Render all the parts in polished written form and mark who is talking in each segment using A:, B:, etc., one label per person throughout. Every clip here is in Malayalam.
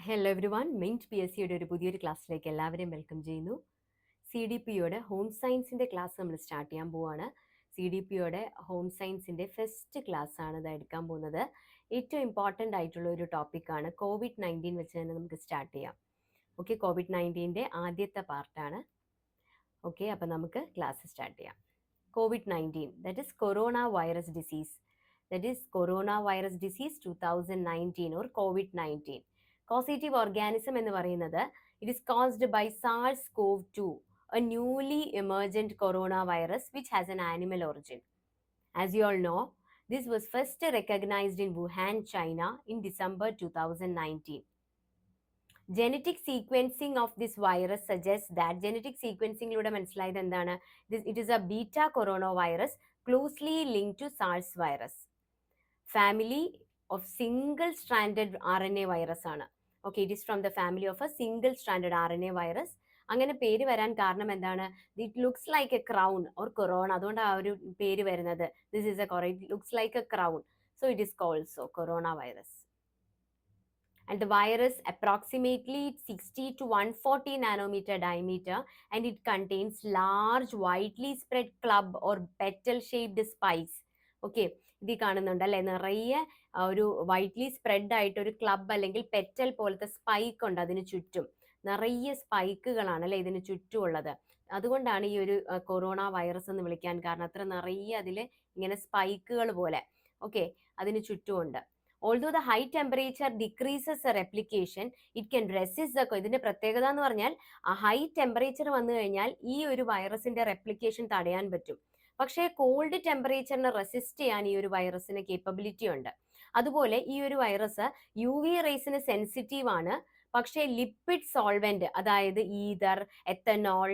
A: Hello everyone, mint P S സിയുടെ ഒരു പുതിയൊരു ക്ലാസ്സിലേക്ക് എല്ലാവരെയും വെൽക്കം ചെയ്യുന്നു. CDPOയുടെ ഹോം സയൻസിൻ്റെ ക്ലാസ് നമ്മൾ സ്റ്റാർട്ട് ചെയ്യാൻ പോവുകയാണ്. CDPOയുടെ ഹോം സയൻസിൻ്റെ ഫസ്റ്റ് ക്ലാസ് ആണ് ഇത് എടുക്കാൻ പോകുന്നത്. ഏറ്റവും ഇമ്പോർട്ടൻ്റ് ആയിട്ടുള്ള ഒരു ടോപ്പിക്കാണ് COVID-19 വെച്ച് തന്നെ നമുക്ക് സ്റ്റാർട്ട് ചെയ്യാം. ഓക്കെ, COVID-19ൻ്റെ ആദ്യത്തെ പാർട്ടാണ്. ഓക്കെ, അപ്പോൾ നമുക്ക് ക്ലാസ് സ്റ്റാർട്ട് ചെയ്യാം. COVID-19, that is coronavirus disease. That is coronavirus disease 2019 or COVID-19. Causative organism എന്ന് പറയുന്നത് it is caused by SARS-CoV-2, a newly emergent coronavirus which has an animal origin. As you all know, this was first recognized in Wuhan, China in December 2019. Genetic sequencing of this virus suggests that genetic sequencing ലൂടെ മനസ്സിലായത് എന്താണ്? It is a beta coronavirus closely linked to SARS virus. Family of single stranded RNA virus ആണ്. Okay, it is from the family of a single stranded RNA virus. അങ്ങനെ പേര് വരാൻ കാരണം എന്താണ്? It looks like a crown or corona. അതുകൊണ്ട് ആ ഒരു പേര് വരുന്നത്. This is a corona. It looks like a crown. So it is called so coronavirus. And the virus approximately 60 to 140 nanometer diameter, and it contains large widely spread club or petal shaped spikes. Okay, ഇത് കാണുന്നുണ്ടല്ലേ, നിറയെ ഒരു വൈഡ്ലി സ്പ്രെഡ് ആയിട്ട് ഒരു ക്ലബ് അല്ലെങ്കിൽ പെറ്റൽ പോലത്തെ സ്പൈക്ക് ഉണ്ട് അതിന് ചുറ്റും. നിറയെ സ്പൈക്കുകളാണ് അല്ലെ ഇതിന് ചുറ്റുമുള്ളത്. അതുകൊണ്ടാണ് ഈ ഒരു കൊറോണ വൈറസ് എന്ന് വിളിക്കാൻ കാരണം. അത്ര നിറയെ അതിൽ ഇങ്ങനെ സ്പൈക്കുകൾ പോലെ ഓക്കെ അതിന് ചുറ്റുമുണ്ട്. Although the high temperature decreases the replication, it can resist the ഇതിന്റെ പ്രത്യേകത എന്ന് പറഞ്ഞാൽ ആ ഹൈ ടെമ്പറേച്ചർ വന്നു കഴിഞ്ഞാൽ ഈ ഒരു വൈറസിന്റെ റെപ്ലിക്കേഷൻ തടയാൻ പറ്റും. പക്ഷേ കോൾഡ് ടെമ്പറേച്ചറിനെ റെസിസ്റ്റ് ചെയ്യാൻ ഈ ഒരു വൈറസിന് കേപ്പബിലിറ്റി ഉണ്ട്. അതുപോലെ ഈ ഒരു വൈറസ് UV റേസിന് സെൻസിറ്റീവ് ആണ്. പക്ഷേ ലിപ്പിഡ് സോൾവെന്റ്, അതായത് ether, ethanol,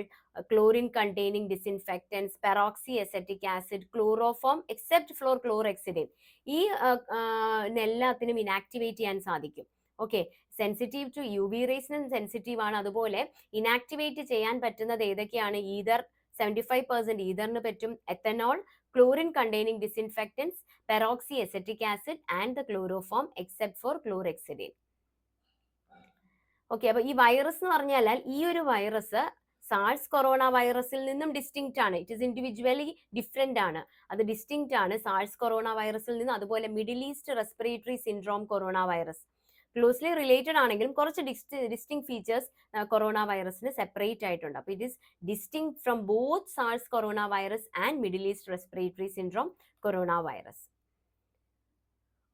A: chlorine containing disinfectants, peroxy acetic acid, chloroform except for chlorhexidine, ഈ എല്ലാത്തിനും ഇനാക്ടിവേറ്റ് ചെയ്യാൻ സാധിക്കും. ഓക്കെ, സെൻസിറ്റീവ് ടു UV റേസിനും സെൻസിറ്റീവ് ആണ്. അതുപോലെ ഇനാക്ടിവേറ്റ് ചെയ്യാൻ പറ്റുന്നത് ഏതൊക്കെയാണ്? ഈതർ 75% ഈതറിന് പറ്റും, ethanol, chlorine containing disinfectants, peroxy acetic acid and the chloroform except for chlorhexidine. Okay, അപ്പൊ ഈ വൈറസ് എന്ന് പറഞ്ഞാൽ ഈ ഒരു വൈറസ് സാൾസ് കൊറോണ വൈറസിൽ നിന്നും ഡിസ്റ്റിങ്ക്റ്റ് ആണ്. ഇറ്റ് ഇസ് ഇൻഡിവിജ്വലി ഡിഫറെന്റ് ആണ്. അത് ഡിസ്റ്റിങ്ക്റ്റ് ആണ് സാൾസ് കൊറോണ വൈറസിൽ നിന്നും. അതുപോലെ Middle East respiratory syndrome corona virus closely related ആണെങ്കിലും കുറച്ച് ഡിസ്റ്റിങ് ഫീച്ചേഴ്സ് കൊറോണ വൈറസിന് സെപ്പറേറ്റ് ആയിട്ടുണ്ട്. അപ്പോൾ it is distinct from both SARS corona virus and Middle East respiratory syndrome corona virus.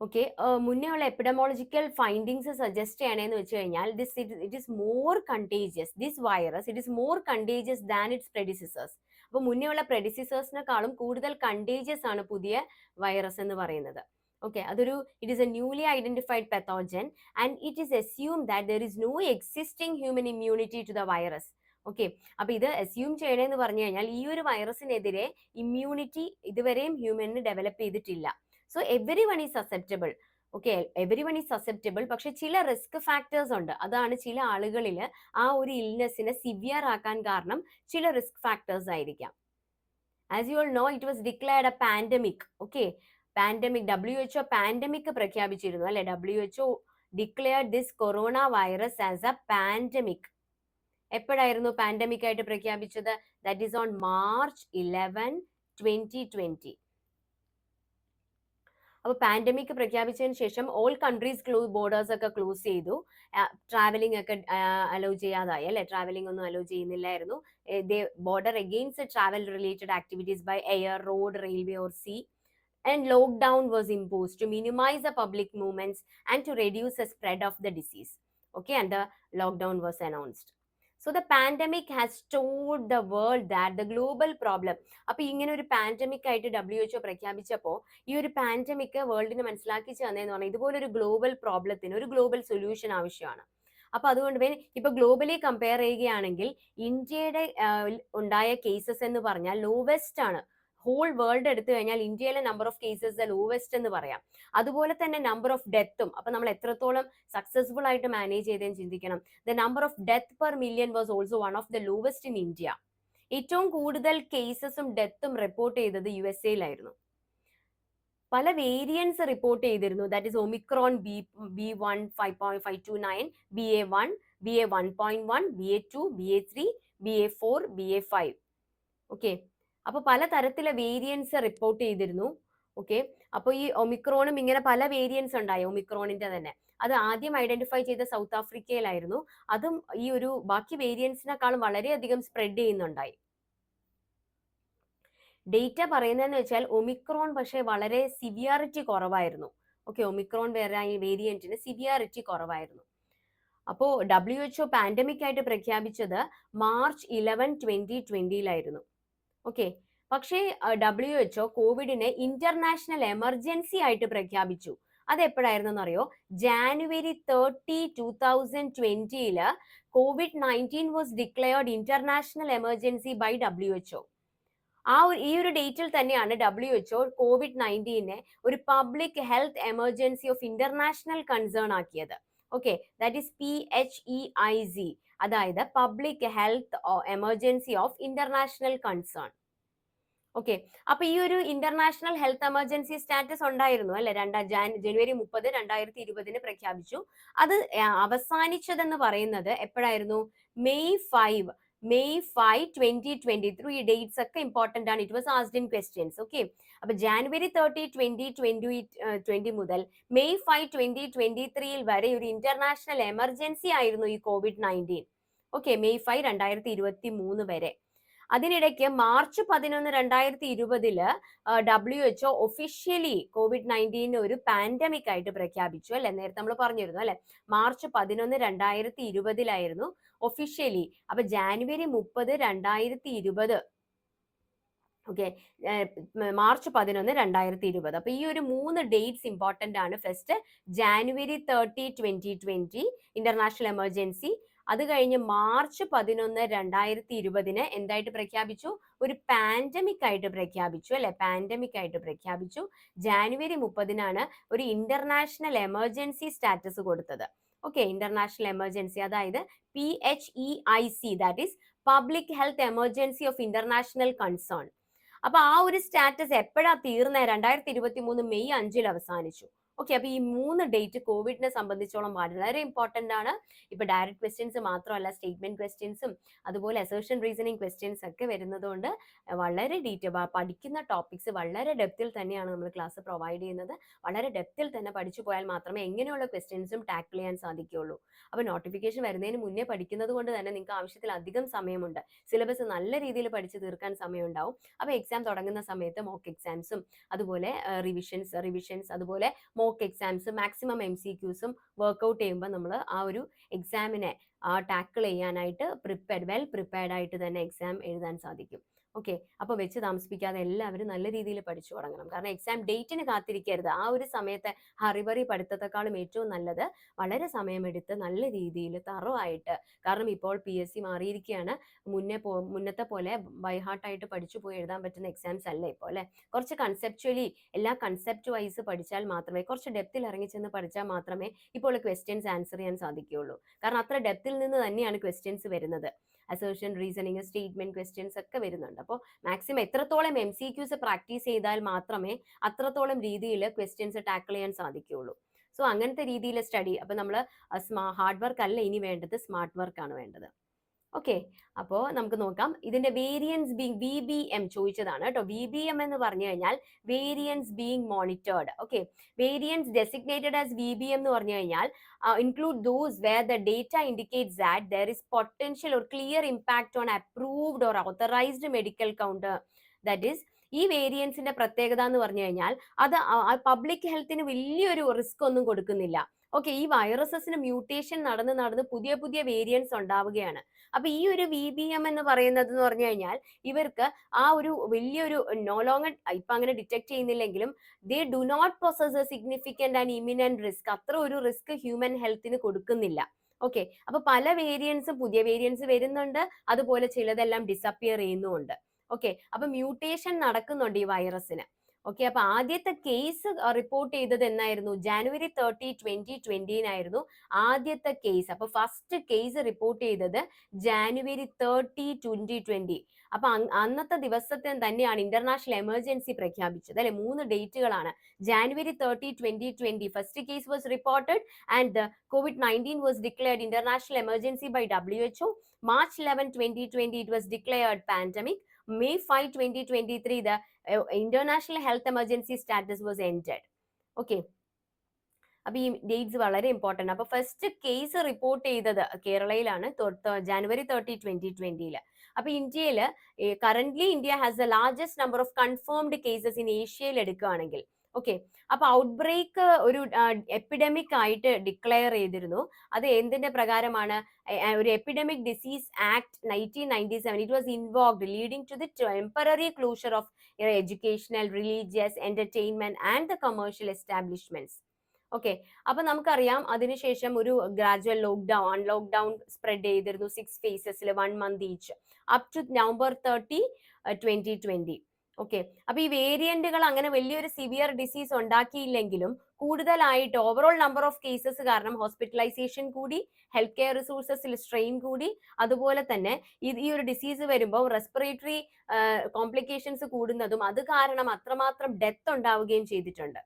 A: Okay, മുന്നേ ഉള്ള എപ്പിഡമോളജിക്കൽ ഫൈൻഡിങ്സ് സജസ്റ്റ് ചെയ്യണേന്ന് വെച്ച് കഴിഞ്ഞാൽ it is more contagious, this virus it is more contagious than its predecessors. അപ്പോൾ മുന്നേ ഉള്ള പ്രെഡിസിസേഴ്സിനെക്കാളും കൂടുതൽ കണ്ടേജിയസ് ആണ് പുതിയ വൈറസ് എന്ന് പറയുന്നത്. Okay, it is a newly identified pathogen and it is assume that there is no existing human immunity to the virus. Okay, അപ്പൊ ഇത് അസ്യൂം ചെയ്യണേന്ന് പറഞ്ഞു കഴിഞ്ഞാൽ ഈ ഒരു വൈറസിനെതിരെ ഇമ്മ്യൂണിറ്റി ഇതുവരെയും ഹ്യൂമന് ഡെവലപ്പ് ചെയ്തിട്ടില്ല. So everyone is susceptible. Okay, everyone is susceptible. പക്ഷെ ചില റിസ്ക് ഫാക്ടേഴ്സ് ഉണ്ട്. അതാണ് ചില ആളുകളിൽ ആ ഒരു ഇൽനെസ്സിനെ സിവിയർ ആക്കാൻ കാരണം ചില റിസ്ക് ഫാക്ടേഴ്സ് ആയിരിക്കാം. As you all know, it was declared a pandemic. Okay, pandemic WHO pandemic പ്രഖ്യാപിച്ചിരുന്നു അല്ലെ. WHO declared this corona virus as a pandemic. എപ്പോഴായിരുന്നു പാൻഡമിക് ആയിട്ട് പ്രഖ്യാപിച്ചത്? That is on March 11, 2020. അപ്പോൾ പാൻഡമിക് പ്രഖ്യാപിച്ചതിന് ശേഷം ഓൾ കൺട്രീസ് ബോർഡേഴ്സ് ഒക്കെ ക്ലോസ് ചെയ്തു. ട്രാവലിംഗ് ഒക്കെ അലോ ചെയ്യാതായി അല്ലെ. ട്രാവലിംഗ് ഒന്നും അലോ ചെയ്യുന്നില്ലായിരുന്നു. Border against travel related activities by air, road, railway or see. And lockdown was imposed to minimize the public movements and to reduce the spread of the disease. Okay, and the lockdown was announced. So the pandemic has told the world that the global problem. അപ്പോൾ ഇങ്ങനെ ഒരു പാൻഡമിക് ആയിട്ട് WHO പ്രഖ്യാപിച്ചപ്പോൾ ഈ ഒരു പാൻഡമിക് വേൾഡിന് മനസ്സിലാക്കി തന്നേന്ന് പറഞ്ഞാൽ ഇതുപോലൊരു ഗ്ലോബൽ പ്രോബ്ലത്തിന് ഒരു ഗ്ലോബൽ സൊല്യൂഷൻ ആവശ്യമാണ്. അപ്പൊ അതുകൊണ്ട് ഇപ്പൊ ഗ്ലോബലി കമ്പയർ ചെയ്യുകയാണെങ്കിൽ ഇന്ത്യയുടെ ഉണ്ടായ കേസസ് എന്ന് പറഞ്ഞാൽ ലോവസ്റ്റ് ആണ്. ഹോൾ വേൾഡ് എടുത്തു കഴിഞ്ഞാൽ ഇന്ത്യയിലെ നമ്പർ ഓഫ് കേസസ് ലോവസ്റ്റ് എന്ന് പറയാം. അതുപോലെ തന്നെ നമ്പർ ഓഫ് ഡെത്തും. അപ്പൊ നമ്മൾ എത്രത്തോളം സക്സസ്ഫുൾ ആയിട്ട് മാനേജ് ചെയ്തതെന്ന് ചിന്തിക്കണം. The number of death per million was also one of the lowest in India. ഏറ്റവും കൂടുതൽ കേസസും ഡെത്തും റിപ്പോർട്ട് ചെയ്തത് USA യിലായിരുന്നു. പല വേരിയൻസ് റിപ്പോർട്ട് ചെയ്തിരുന്നു. That is Omicron B 1 5.529, BA1, BA1.1, BA2, BA3, BA4, BA5. Okay, അപ്പൊ പല തരത്തിലെ വേരിയൻസ് റിപ്പോർട്ട് ചെയ്തിരുന്നു. ഓക്കെ, അപ്പോൾ ഈ ഒമിക്രോണും ഇങ്ങനെ പല വേരിയൻസ് ഉണ്ടായി ഒമിക്രോണിന്റെ തന്നെ. അത് ആദ്യം ഐഡന്റിഫൈ ചെയ്ത സൗത്ത് ആഫ്രിക്കയിലായിരുന്നു. അതും ഈ ഒരു ബാക്കി വേരിയൻസിനെക്കാളും വളരെയധികം സ്പ്രെഡ് ചെയ്യുന്നുണ്ടായി. ഡേറ്റ പറയുന്നതെന്ന് വെച്ചാൽ ഒമിക്രോൺ പക്ഷേ വളരെ സിവിയാരിറ്റി കുറവായിരുന്നു. ഓക്കെ, ഒമിക്രോൺ വേരിയന്റിന് സിവിയാരിറ്റി കുറവായിരുന്നു. അപ്പോൾ WHO പാൻഡമിക് ആയിട്ട് പ്രഖ്യാപിച്ചത് March 11, 2020 ഓക്കെ, പക്ഷേ WHO കോവിഡിനെ ഇന്റർനാഷണൽ എമർജൻസി ആയിട്ട് പ്രഖ്യാപിച്ചു. അത് എപ്പോഴായിരുന്നു അറിയോ? January 30, 2020 COVID-19 was declared international emergency by WHO. ഈ ഒരു ഡേറ്റിൽ തന്നെയാണ് WHO COVID-19 ഒരു public health emergency of international concern ആക്കിയത്. ഓക്കെ, ദാറ്റ് ഈസ് PHEIZ, അതായത് public health emergency of international concern. Okay, അപ്പൊ ഈ ഒരു ഇന്റർനാഷണൽ ഹെൽത്ത് എമർജൻസി സ്റ്റാറ്റസ് ഉണ്ടായിരുന്നു അല്ലെ, January 30, 2020 പ്രഖ്യാപിച്ചു. അത് അവസാനിച്ചതെന്ന് പറയുന്നത് എപ്പോഴായിരുന്നു? May 5, 2023. ഈ ഡേറ്റ്സ് ഒക്കെ ഇമ്പോർട്ടന്റ് ആണ്. It was asked in questions. Okay, അപ്പൊ January 30, 2020 മുതൽ May 5, 2023 വരെ ഒരു ഇന്റർനാഷണൽ എമർജൻസി ആയിരുന്നു ഈ COVID-19. ഓക്കെ, May 5, 2023 വരെ. അതിനിടയ്ക്ക് March 11, 2020 WHO ഒഫീഷ്യലി COVID-19 ഒരു പാൻഡമിക് ആയിട്ട് പ്രഖ്യാപിച്ചു അല്ലെ, നേരത്തെ നമ്മൾ പറഞ്ഞിരുന്നു അല്ലെ. March 11, 2020 officially. അപ്പൊ January 30, 2020. Okay, March 11, 2020. അപ്പൊ ഈ ഒരു 3 ഡേറ്റ്സ് ഇമ്പോർട്ടന്റ് ആണ്. First January 30, 2020 international emergency. അത് കഴിഞ്ഞ് March 11, 2020 എന്തായിട്ട് പ്രഖ്യാപിച്ചു? ഒരു പാൻഡമിക് ആയിട്ട് പ്രഖ്യാപിച്ചു അല്ലെ, പാൻഡമിക് ആയിട്ട് പ്രഖ്യാപിച്ചു. January 30 ഒരു ഇന്റർനാഷണൽ എമർജൻസി സ്റ്റാറ്റസ് കൊടുത്തത്. ഓക്കെ, ഇന്റർനാഷണൽ എമർജൻസി, അതായത് PHEIC, that is public health emergency of international concern. അപ്പൊ ആ ഒരു സ്റ്റാറ്റസ് എപ്പോഴാ തീർന്നത്? 2023 May 5 അവസാനിച്ചു. ഓക്കെ, അപ്പൊ ഈ 3 ഡേറ്റ് കോവിഡിനെ സംബന്ധിച്ചോളം വളരെ ഇമ്പോർട്ടന്റ് ആണ്. ഇപ്പൊ ഡയറക്റ്റ് ക്വസ്റ്റ്യൻസ് മാത്രമല്ല, സ്റ്റേറ്റ്മെന്റ് ക്വസ്റ്റ്യൻസും അതുപോലെ അസേർഷൻ റീസണിങ് ക്വസ്റ്റ്യൻസ് ഒക്കെ വരുന്നതുകൊണ്ട് വളരെ പഠിക്കുന്ന ടോപ്പിക്സ് വളരെ ഡെപ്തിൽ തന്നെയാണ് നമ്മൾ ക്ലാസ് പ്രൊവൈഡ് ചെയ്യുന്നത്. വളരെ ഡെപ്തിൽ തന്നെ പഠിച്ചു പോയാൽ മാത്രമേ എങ്ങനെയുള്ള ക്വസ്റ്റ്യൻസും ടാക്കിൾ ചെയ്യാൻ സാധിക്കുകയുള്ളൂ. അപ്പൊ നോട്ടിഫിക്കേഷൻ വരുന്നതിന് മുന്നേ പഠിക്കുന്നത് കൊണ്ട് തന്നെ നിങ്ങൾക്ക് ആവശ്യത്തിലധികം സമയമുണ്ട്. സിലബസ് നല്ല രീതിയിൽ പഠിച്ചു തീർക്കാൻ സമയമുണ്ടാവും. അപ്പൊ എക്സാം തുടങ്ങുന്ന സമയത്ത് മോക്ക് എക്സാംസും അതുപോലെ റിവിഷൻസ് അതുപോലെ മോക്ക് എക്സാംസ് മാക്സിമം MCQസും വർക്ക്ഔട്ട് ചെയ്യുമ്പോൾ നമ്മൾ ആ ഒരു എക്സാമിനെ ടാക്കിൾ ചെയ്യാനായിട്ട് വെൽ പ്രിപ്പയർഡ് ആയിട്ട് തന്നെ എക്സാം എഴുതാൻ സാധിക്കും. ഓക്കെ, അപ്പൊ വെച്ച് താമസിപ്പിക്കാതെ എല്ലാവരും നല്ല രീതിയിൽ പഠിച്ചു തുടങ്ങണം. കാരണം എക്സാം ഡേറ്റിന് കാത്തിരിക്കരുത്. ആ ഒരു സമയത്തെ ഹറിബറി പഠിത്തത്തെക്കാളും ഏറ്റവും നല്ലത് വളരെ സമയമെടുത്ത് നല്ല രീതിയിൽ തറവായിട്ട്, കാരണം ഇപ്പോൾ PSC മാറിയിരിക്കുകയാണ്. മുന്നത്തെ പോലെ ബൈഹാർട്ടായിട്ട് പഠിച്ചു പോയി എഴുതാൻ പറ്റുന്ന എക്സാംസ് അല്ല ഇപ്പോൾ അല്ലെ. കുറച്ച് കൺസെപ്ച്വലി എല്ലാ കൺസെപ്റ്റ് വൈസ് പഠിച്ചാൽ മാത്രമേ, കുറച്ച് ഡെപ്തിൽ ഇറങ്ങിച്ചെന്ന് പഠിച്ചാൽ മാത്രമേ ഇപ്പോൾ ക്വസ്റ്റ്യൻസ് ആൻസർ ചെയ്യാൻ സാധിക്കുകയുള്ളൂ. കാരണം അത്ര ഡെപ്തിൽ നിന്ന് തന്നെയാണ് ക്വസ്റ്റ്യൻസ് വരുന്നത്. അസേർഷൻ റീസണിങ് സ്റ്റേറ്റ്മെന്റ് ക്വസ്റ്റ്യൻസ് ഒക്കെ വരുന്നുണ്ട്. അപ്പോൾ മാക്സിമം എത്രത്തോളം MCQs പ്രാക്ടീസ് ചെയ്താൽ മാത്രമേ അത്രത്തോളം രീതിയിൽ ക്വസ്റ്റ്യൻസ് ടാക്കിൾ ചെയ്യാൻ സാധിക്കുകയുള്ളൂ. സോ അങ്ങനത്തെ രീതിയിൽ സ്റ്റഡി. അപ്പൊ നമ്മൾ ഹാർഡ് വർക്ക് അല്ല ഇനി വേണ്ടത്, സ്മാർട്ട് വർക്ക് ആണ് വേണ്ടത്. ഓക്കെ, അപ്പോൾ നമുക്ക് നോക്കാം. ഇതിന്റെ വേരിയൻസ് ബീങ് VBM ചോദിച്ചതാണ് കേട്ടോ. VBM എന്ന് പറഞ്ഞു കഴിഞ്ഞാൽ variance being monitored. Okay, variance designated as VBM എന്ന് പറഞ്ഞു കഴിഞ്ഞാൽ include those where the data indicates that there is potential or clear impact on approved or authorized medical counter. That is, ഈ വേരിയൻസിന്റെ പ്രത്യേകത എന്ന് പറഞ്ഞു കഴിഞ്ഞാൽ അത് പബ്ലിക് ഹെൽത്തിന് വലിയൊരു റിസ്ക് ഒന്നും കൊടുക്കുന്നില്ല. ഓക്കെ, ഈ വൈറസസിന് മ്യൂട്ടേഷൻ നടന്ന് പുതിയ പുതിയ വേരിയൻസ് ഉണ്ടാവുകയാണ്. അപ്പൊ ഈ ഒരു VBM എന്ന് പറയുന്നത് എന്ന് പറഞ്ഞു കഴിഞ്ഞാൽ ഇവർക്ക് ആ ഒരു വലിയൊരു നോ ലോങ്ങർ ഇപ്പൊ അങ്ങനെ ഡിറ്റക്ട് ചെയ്യുന്നില്ലെങ്കിലും they do not possess a significant and imminent risk. അത്ര ഒരു റിസ്ക് ഹ്യൂമൻ ഹെൽത്തിന് കൊടുക്കുന്നില്ല. ഓക്കെ, അപ്പൊ പല വേരിയൻസും പുതിയ വേരിയൻസ് വരുന്നുണ്ട്, അതുപോലെ ചിലതെല്ലാം ഡിസപ്പിയർ ചെയ്യുന്നുമുണ്ട്. ഓക്കെ, അപ്പൊ മ്യൂട്ടേഷൻ നടക്കുന്നുണ്ട് ഈ വൈറസിന്. ഓക്കെ, അപ്പൊ ആദ്യത്തെ കേസ് റിപ്പോർട്ട് ചെയ്തത് എന്നായിരുന്നു? January 30, 2020 ആദ്യത്തെ കേസ്. അപ്പൊ ഫസ്റ്റ് കേസ് റിപ്പോർട്ട് ചെയ്തത് January 30, 2020. അപ്പൊ അന്നത്തെ ദിവസത്തെ തന്നെയാണ് ഇന്റർനാഷണൽ എമർജൻസി പ്രഖ്യാപിച്ചത് അല്ലെ. 3 ഡേറ്റുകളാണ്. January 30, 2020 first case was reported and the COVID-19 was declared international emergency by WHO. March 11, 2020 it was declared pandemic. May 5, 2023 the international health emergency status was ended. Okay. അപ്പൊ ഈ ഡേറ്റ്സ് വളരെ ഇമ്പോർട്ടന്റ്. അപ്പൊ ഫസ്റ്റ് കേസ് റിപ്പോർട്ട് ചെയ്തത് കേരളയിലാണ് January 30, 2020. അപ്പൊ ഇന്ത്യയിൽ currently India has the largest number of confirmed cases in ഏഷ്യയിൽ എടുക്കുകയാണെങ്കിൽ. ഓക്കെ, അപ്പൊ ഔട്ട് ബ്രേക്ക് ഒരു എപ്പിഡമിക് ആയിട്ട് ഡിക്ലെയർ ചെയ്തിരുന്നു. അത് എന്തിന്റെ പ്രകാരമാണ്? ഒരു epidemic disease act 1997 it was invoked leading to the temporary closure of educational, religious, entertainment and the commercial establishments. Okay, അപ്പൊ നമുക്കറിയാം അതിനുശേഷം ഒരു ഗ്രാജുവൽ ലോക്ക്ഡൌൺ, അൺലോക്ക്ഡൌൺ സ്പ്രെഡ് ചെയ്തിരുന്നു 6 ഫേസസിൽ 1 month each up to November 30, 2020. Okay, അപ്പൊ ഈ വേരിയന്റുകൾ അങ്ങനെ വലിയൊരു സിവിയർ ഡിസീസ് ഉണ്ടാക്കിയില്ലെങ്കിലും കൂടുതലായിട്ട് ഓവറോൾ നമ്പർ ഓഫ് കേസസ് കാരണം ഹോസ്പിറ്റലൈസേഷൻ കൂടി, ഹെൽത്ത് കെയർ റിസോഴ്സസിൽ സ്ട്രെയിൻ കൂടി. അതുപോലെ തന്നെ ഈ ഒരു ഡിസീസ് വരുമ്പോൾ റെസ്പിറേറ്ററി കോംപ്ലിക്കേഷൻസ് കൂടുന്നതും അത് കാരണം അത്രമാത്രം ഡെത്ത് ഉണ്ടാവുകയും ചെയ്തിട്ടുണ്ട്.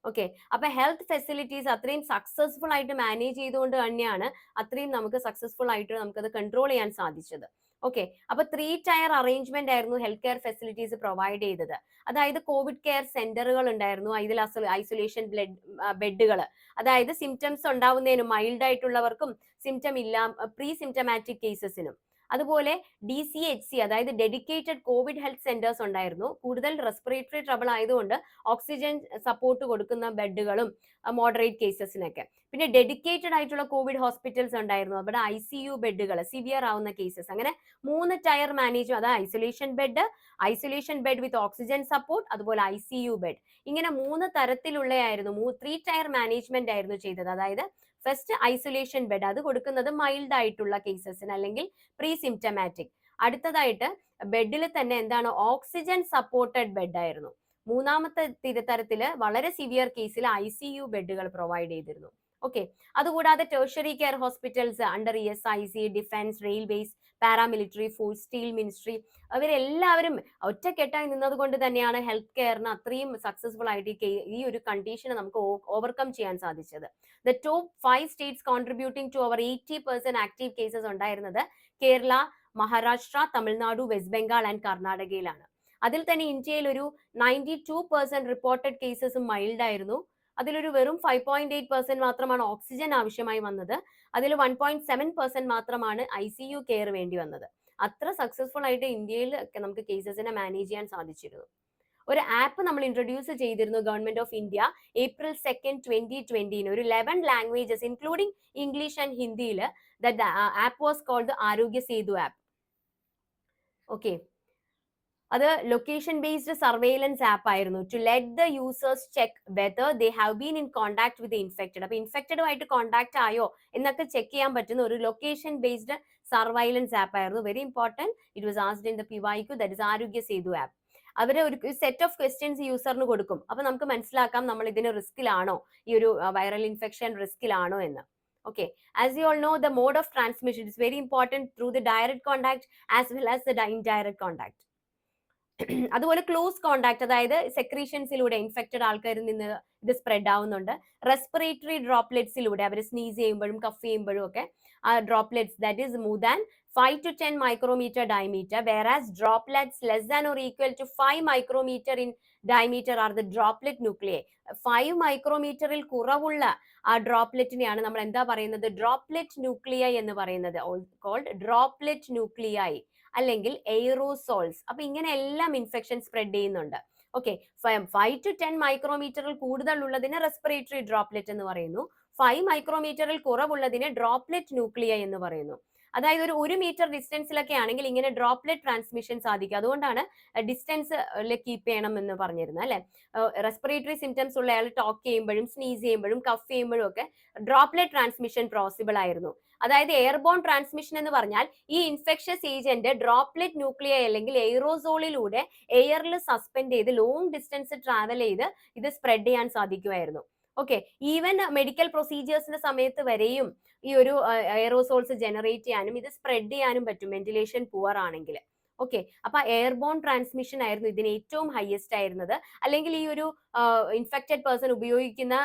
A: ഓക്കെ, അപ്പൊ ഹെൽത്ത് ഫെസിലിറ്റീസ് അത്രയും സക്സസ്ഫുൾ ആയിട്ട് മാനേജ് ചെയ്തുകൊണ്ട് തന്നെയാണ് അത്രയും നമുക്ക് സക്സസ്ഫുൾ ആയിട്ട് നമുക്കത് കൺട്രോൾ ചെയ്യാൻ സാധിച്ചത്. ഓക്കെ, അപ്പൊ 3 ടയർ അറേഞ്ച്മെന്റ് ആയിരുന്നു ഹെൽത്ത് കെയർ ഫെസിലിറ്റീസ് പ്രൊവൈഡ് ചെയ്തത്. അതായത് കോവിഡ് കെയർ സെന്ററുകൾ ഉണ്ടായിരുന്നു, ഇതിൽ ഐസൊലേഷൻ ബെഡുകൾ, അതായത് സിംറ്റംസ് ഉണ്ടാവുന്നതിനും മൈൽഡ് ആയിട്ടുള്ളവർക്കും സിംറ്റം ഇല്ല പ്രീ സിംറ്റമാറ്റിക് കേസസിനും. അതുപോലെ DCHC അതായത് ഡെഡിക്കേറ്റഡ് കോവിഡ് ഹെൽത്ത് സെന്റേഴ്സ് ഉണ്ടായിരുന്നു. കൂടുതൽ റെസ്പിറേറ്ററി ട്രബിൾ ആയതുകൊണ്ട് ഓക്സിജൻ സപ്പോർട്ട് കൊടുക്കുന്ന ബെഡുകളും മോഡറേറ്റ് കേസസിനൊക്കെ. പിന്നെ ഡെഡിക്കേറ്റഡ് ആയിട്ടുള്ള കോവിഡ് ഹോസ്പിറ്റൽസ് ഉണ്ടായിരുന്നു, അവിടെ ICU ബെഡുകൾ സിവിയർ ആവുന്ന കേസസ്. അങ്ങനെ 3 ടയർ മാനേജ്, അതായത് isolation bed with oxygen support, അതുപോലെ ICU ബെഡ്. ഇങ്ങനെ 3 തരത്തിലുള്ളയായിരുന്നു, 3 ടയർ മാനേജ്മെന്റ് ആയിരുന്നു ചെയ്തത്. അതായത് ഫസ്റ്റ് ഐസൊലേഷൻ ബെഡ്, അത് കൊടുക്കുന്നത് മൈൽഡ് ആയിട്ടുള്ള കേസസിന് അല്ലെങ്കിൽ പ്രീ സിംറ്റമാറ്റിക്. അടുത്തതായിട്ട് ബെഡിൽ തന്നെ എന്താണ്, ഓക്സിജൻ സപ്പോർട്ടഡ് ബെഡ് ആയിരുന്നു. മൂന്നാമത്തെ തരത്തില് വളരെ സിവിയർ കേസിൽ ICU ബെഡുകൾ പ്രൊവൈഡ് ചെയ്തിരുന്നു. ഓക്കെ, അതുകൂടാതെ tertiary care hospitals under ESIC, defence, railways, paramilitary force, steel ministry, അവരെല്ലാവരും ഒറ്റക്കെട്ടായി നിന്നത് കൊണ്ട് തന്നെയാണ് ഹെൽത്ത് കെയറിന് അത്രയും സക്സസ്ഫുൾ ആയിട്ട് ഈ ഒരു കണ്ടീഷനെ നമുക്ക് ഓവർകം ചെയ്യാൻ സാധിച്ചത്. The top 5 states contributing to our 80% active cases ഉണ്ടായിരുന്നത് കേരള, മഹാരാഷ്ട്ര, തമിഴ്നാടു, വെസ്റ്റ് ബംഗാൾ ആൻഡ് കർണാടകയിലാണ്. അതിൽ തന്നെ ഇന്ത്യയിൽ ഒരു 92% റിപ്പോർട്ടഡ് കേസസും മൈൽഡ് ആയിരുന്നു. അതിലൊരു വെറും 5.8% മാത്രമാണ് ഓക്സിജൻ ആവശ്യമായി വന്നത്. അതിൽ 1.7% മാത്രമാണ് ICU കെയർ വേണ്ടി വന്നത്. അത്ര സക്സസ്ഫുൾ ആയിട്ട് ഇന്ത്യയിൽ നമുക്ക് കേസസിനെ മാനേജ് ചെയ്യാൻ സാധിച്ചിരുന്നു. ഒരു ആപ്പ് നമ്മൾ ഇൻട്രൊഡ്യൂസ് ചെയ്തിരുന്നു ഗവൺമെന്റ് ഓഫ് ഇന്ത്യ April 2, 2020 ഒരു 11 ലാംഗ്വേജസ് ഇൻക്ലൂഡിംഗ് ഇംഗ്ലീഷ് ആൻഡ് ഹിന്ദിയിൽ. That app was called Aarogya Setu app. Okay, അത് ലൊക്കേഷൻ ബേസ്ഡ് സർവൈലൻസ് ആപ്പ് ആയിരുന്നു. To let the users check whether they have been in contact with infected. അപ്പൊ ഇൻഫെക്റ്റഡുമായിട്ട് കോൺടാക്ട് ആയോ എന്നൊക്കെ ചെക്ക് ചെയ്യാൻ പറ്റുന്ന ഒരു ലൊക്കേഷൻ ബേസ്ഡ് സർവൈലൻസ് ആപ്പ് ആയിരുന്നു. Very important, it was asked in the PYQ, that is Aarogya Setu app. അവര് ഒരു സെറ്റ് ഓഫ് ക്വസ്റ്റ്യൻസ് യൂസറിന് കൊടുക്കും. അപ്പൊ നമുക്ക് മനസ്സിലാക്കാം നമ്മൾ ഇതിന് റിസ്കിലാണോ, ഈ ഒരു വൈറൽ ഇൻഫെക്ഷൻ റിസ്കിലാണോ എന്ന്. Okay, as you all know, the mode of transmission is very important through the direct contact as well as the indirect contact. അതുപോലെ ക്ലോസ് കോണ്ടാക്ട്, അതായത് സെക്രീഷൻസിലൂടെ ഇൻഫെക്റ്റഡ് ആൾക്കാരിൽ നിന്ന് ഇത് സ്പ്രെഡ് ആവുന്നുണ്ട്. റെസ്പിറേറ്ററി ഡ്രോപ്ലെറ്റ്സിലൂടെ അവർ സ്നീസ് ചെയ്യുമ്പോഴും കഫ് ചെയ്യുമ്പോഴും ഒക്കെ ആ droplets that is more than 5 to 10 micrometer diameter, whereas droplets less than or equal to 5 micrometer in diameter are the droplet nuclei. 5 മൈക്രോമീറ്ററിൽ കുറവുള്ള ആ ഡ്രോപ്ലെറ്റിനെയാണ് നമ്മൾ എന്താ പറയുന്നത്, ഡ്രോപ്ലെറ്റ് ന്യൂക്ലിയൈ എന്ന് പറയുന്നത്, കോൾഡ് ഡ്രോപ്ലെറ്റ് ന്യൂക്ലിയൈ അല്ലെങ്കിൽ എയ്റോസോൾസ്. അപ്പൊ ഇങ്ങനെ എല്ലാം ഇൻഫെക്ഷൻ സ്പ്രെഡ് ചെയ്യുന്നുണ്ട്. ഓക്കെ, 5 to 10 മൈക്രോമീറ്ററിൽ കൂടുതൽ ഉള്ളതിനെ റെസ്പിറേറ്ററി ഡ്രോപ്ലെറ്റ് എന്ന് പറയുന്നു. 5 മൈക്രോമീറ്ററിൽ കുറവുള്ളതിനെ ഡ്രോപ്ലെറ്റ് ന്യൂക്ലിയൈ എന്ന് പറയുന്നു. അതായത് ഒരു 1 മീറ്റർ ഡിസ്റ്റൻസിലൊക്കെ ആണെങ്കിൽ ഇങ്ങനെ ഡ്രോപ്ലെറ്റ് ട്രാൻസ്മിഷൻ സാധിക്കും. അതുകൊണ്ടാണ് ഡിസ്റ്റൻസ് കീപ്പ് ചെയ്യണം എന്ന് പറഞ്ഞിരുന്നത് അല്ലെ. റെസ്പിറേറ്ററി സിംറ്റംസ് ഉള്ള ആൾ ടോക്ക് ചെയ്യുമ്പോഴും സ്നീസ് ചെയ്യുമ്പോഴും കഫ് ചെയ്യുമ്പോഴും ഒക്കെ ഡ്രോപ്ലെറ്റ് ട്രാൻസ്മിഷൻ പോസിബിൾ ആയിരുന്നു. അതായത് എയർബോൺ ട്രാൻസ്മിഷൻ എന്ന് പറഞ്ഞാൽ ഈ ഇൻഫെക്ഷസ് ഏജന്റ് ഡ്രോപ്ലെറ്റ് ന്യൂക്ലിയ അല്ലെങ്കിൽ എയറോസോളിലൂടെ എയറിൽ സസ്പെൻഡ് ചെയ്ത് ലോങ് ഡിസ്റ്റൻസ് ട്രാവൽ ചെയ്ത് ഇത് സ്പ്രെഡ് ചെയ്യാൻ സാധിക്കുമായിരുന്നു. ഓക്കെ, ഈവൻ മെഡിക്കൽ പ്രൊസീജിയേഴ്സിന്റെ സമയത്ത് വരെയും ഈ ഒരു എയറോസോൾസ് ജനറേറ്റ് ചെയ്യാനും ഇത് സ്പ്രെഡ് ചെയ്യാനും പറ്റും വെന്റിലേഷൻ പുവർ ആണെങ്കിൽ. ഓക്കെ, അപ്പൊ എയർബോൺ ട്രാൻസ്മിഷൻ ആയിരുന്നു ഇതിന് ഏറ്റവും ഹയസ്റ്റ് ആയിരുന്നത്. അല്ലെങ്കിൽ ഈ ഒരു ഇൻഫെക്റ്റഡ് പേഴ്സൺ ഉപയോഗിക്കുന്ന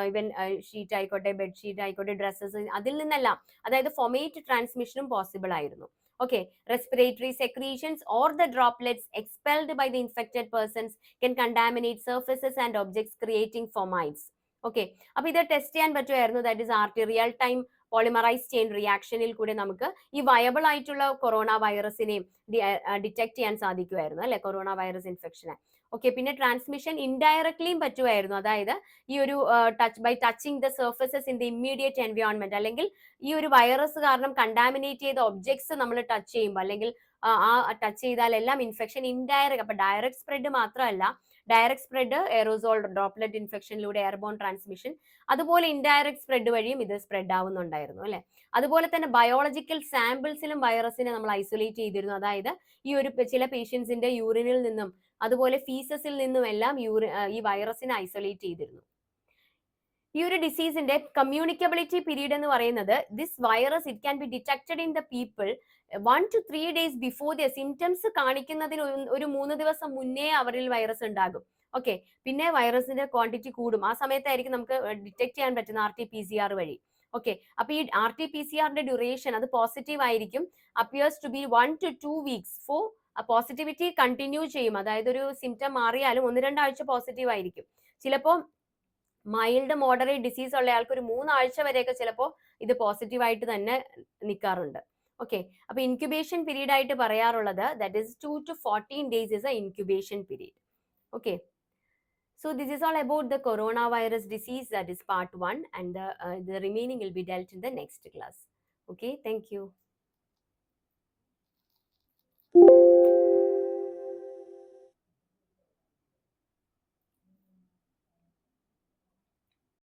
A: ഇവൻ ഷീറ്റ് ആയിക്കോട്ടെ, ബെഡ്ഷീറ്റ് ആയിക്കോട്ടെ, ഡ്രസ്സസ്, അതിൽ നിന്നെല്ലാം, അതായത് ഫൊമേറ്റ് ട്രാൻസ്മിഷനും പോസിബിൾ ആയിരുന്നു. Okay, respiratory secretions or the droplets expelled by the infected persons can contaminate surfaces and objects, creating fomites. Okay, അപ്പൊ ഇത് ടെസ്റ്റ് ചെയ്യാൻ പറ്റുമായിരുന്നു. That is real time polymerise chain റിയാക്ഷനിൽ കൂടെ നമുക്ക് ഈ വയബിൾ ആയിട്ടുള്ള കൊറോണ വൈറസിനെയും ഡിറ്റക്ട് ചെയ്യാൻ സാധിക്കുമായിരുന്നു, അല്ലെ, കൊറോണ വൈറസ് ഇൻഫെക്ഷനെ. ഓക്കെ, പിന്നെ ട്രാൻസ്മിഷൻ ഇൻഡയറക്ട്ലിയും പറ്റുമായിരുന്നു. അതായത് ഈ ഒരു by touching the surfaces in the immediate environment, അല്ലെങ്കിൽ ഈ ഒരു വൈറസ് കാരണം കണ്ടാമിനേറ്റ് ചെയ്ത ഒബ്ജക്ട്സ് നമ്മൾ ടച്ച് ചെയ്യുമ്പോൾ, അല്ലെങ്കിൽ ആ ടച്ച് ചെയ്താലെല്ലാം ഇൻഫെക്ഷൻ ഇൻഡയറക്റ്റ്. അപ്പൊ ഡയറക്റ്റ് സ്പ്രെഡ് മാത്രമല്ല, ഡയറക്റ്റ് സ്പ്രെഡ് എയറോസോൾ ഡ്രോപ്ലെറ്റ് ഇൻഫെക്ഷനിലൂടെ എയർബോൺ ട്രാൻസ്മിഷൻ, അതുപോലെ ഇൻഡയറക്റ്റ് സ്പ്രെഡ് വഴിയും ഇത് സ്പ്രെഡ് ആവുന്നുണ്ടായിരുന്നു, അല്ലെ. അതുപോലെ തന്നെ ബയോളജിക്കൽ സാമ്പിൾസിലും വൈറസിനെ നമ്മൾ ഐസൊലേറ്റ് ചെയ്തിരുന്നു. അതായത് ഈ ഒരു ചില പേഷ്യൻസിന്റെ യൂറിനിൽ നിന്നും അതുപോലെ ഫീസസിൽ നിന്നും എല്ലാം ഈ വൈറസിനെ ഐസൊലേറ്റ് ചെയ്തിരുന്നു. ഈ ഒരു ഡിസീസിന്റെ കമ്മ്യൂണിക്കബിലിറ്റി പീരീഡ് എന്ന് പറയുന്നത്, this virus it can be detected in the people 1 to 3 days before the symptoms കാണിക്കുന്നതിന് ഒരു 3 ദിവസം മുന്നേ അവരിൽ വൈറസ് ഉണ്ടാകും. ഓക്കെ, പിന്നെ വൈറസിന്റെ ക്വാണ്ടിറ്റി കൂടും. ആ സമയത്തായിരിക്കും നമുക്ക് ഡിറ്റക്ട് ചെയ്യാൻ പറ്റുന്ന RT-PCR വഴി. ഓക്കെ, അപ്പൊ ഈ RT-PCRന്റെ ഡ്യൂറേഷൻ അത് പോസിറ്റീവ് ആയിരിക്കും. Appears to be 1 to 2 weeks for positivity continue ചെയ്യും. അതായത് ഒരു സിംറ്റം മാറിയാലും 1-2 ആഴ്ച പോസിറ്റീവ് ആയിരിക്കും. ചിലപ്പോൾ മൈൽഡ് മോഡറേറ്റ് ഡിസീസ് ഉള്ള ആൾക്ക് ഒരു 3 ആഴ്ച വരെയൊക്കെ ചിലപ്പോൾ ഇത് പോസിറ്റീവ് ആയിട്ട് തന്നെ നിൽക്കാറുണ്ട്. ഓക്കെ, അപ്പൊ ഇൻക്യുബേഷൻ പീരീഡ് ആയിട്ട് പറയാറുള്ളത് that is 2 to 14 days is a incubation period. Okay, so this is all about the coronavirus disease, that is part 1, and the remaining will be dealt in the next class. Okay, thank you.